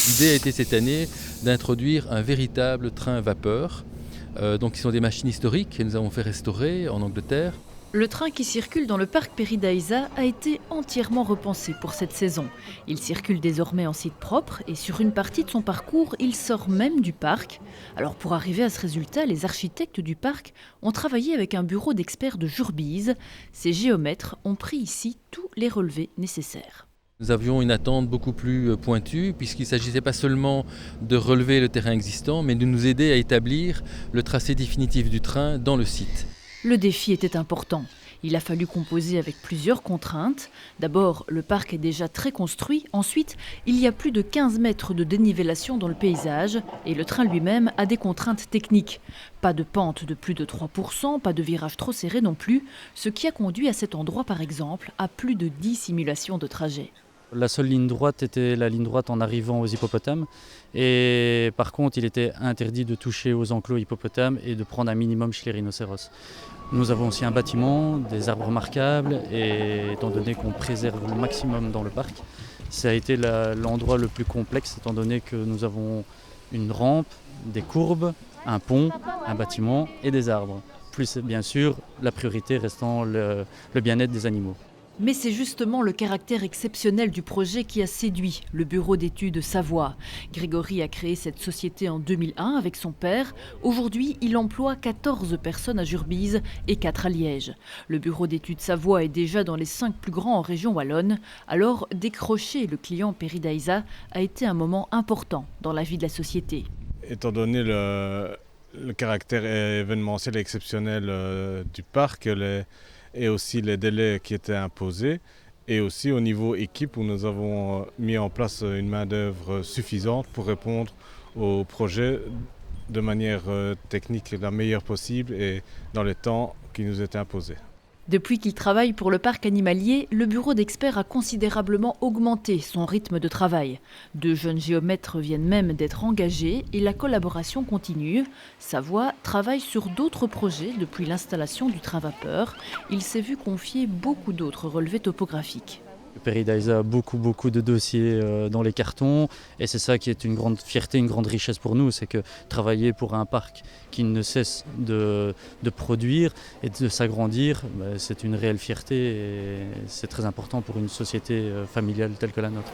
L'idée a été cette année d'introduire un véritable train vapeur. Donc, ce sont des machines historiques que nous avons fait restaurer en Angleterre. Le train qui circule dans le parc Peridaisa a été entièrement repensé pour cette saison. Il circule désormais en site propre et sur une partie de son parcours, il sort même du parc. Alors pour arriver à ce résultat, les architectes du parc ont travaillé avec un bureau d'experts de Jurbise. Ces géomètres ont pris ici tous les relevés nécessaires. Nous avions une attente beaucoup plus pointue puisqu'il ne s'agissait pas seulement de relever le terrain existant, mais de nous aider à établir le tracé définitif du train dans le site. Le défi était important. Il a fallu composer avec plusieurs contraintes. D'abord, le parc est déjà très construit. Ensuite, il y a plus de 15 mètres de dénivellation dans le paysage. Et le train lui-même a des contraintes techniques. Pas de pente de plus de 3%, pas de virage trop serré non plus. Ce qui a conduit à cet endroit, par exemple, à plus de 10 simulations de trajet. La seule ligne droite était la ligne droite en arrivant aux hippopotames. Et par contre, il était interdit de toucher aux enclos hippopotames et de prendre un minimum chez les rhinocéros. Nous avons aussi un bâtiment, des arbres remarquables, et étant donné qu'on préserve le maximum dans le parc, ça a été l'endroit le plus complexe, étant donné que nous avons une rampe, des courbes, un pont, un bâtiment et des arbres. Plus bien sûr, la priorité restant le bien-être des animaux. Mais c'est justement le caractère exceptionnel du projet qui a séduit le bureau d'études Savoie. Grégory a créé cette société en 2001 avec son père. Aujourd'hui, il emploie 14 personnes à Jurbise et 4 à Liège. Le bureau d'études Savoie est déjà dans les 5 plus grands en région wallonne. Alors, décrocher le client Peridaisa a été un moment important dans la vie de la société. Étant donné le caractère événementiel et exceptionnel du parc, et aussi les délais qui étaient imposés, et aussi au niveau équipe où nous avons mis en place une main-d'œuvre suffisante pour répondre au projet de manière technique la meilleure possible et dans les temps qui nous étaient imposés. Depuis qu'il travaille pour le parc animalier, le bureau d'experts a considérablement augmenté son rythme de travail. 2 jeunes géomètres viennent même d'être engagés et la collaboration continue. Savoie travaille sur d'autres projets depuis l'installation du train vapeur. Il s'est vu confier beaucoup d'autres relevés topographiques. Peridaisa a beaucoup de dossiers dans les cartons et c'est ça qui est une grande fierté, une grande richesse pour nous, c'est que travailler pour un parc qui ne cesse de produire et de s'agrandir, c'est une réelle fierté et c'est très important pour une société familiale telle que la nôtre.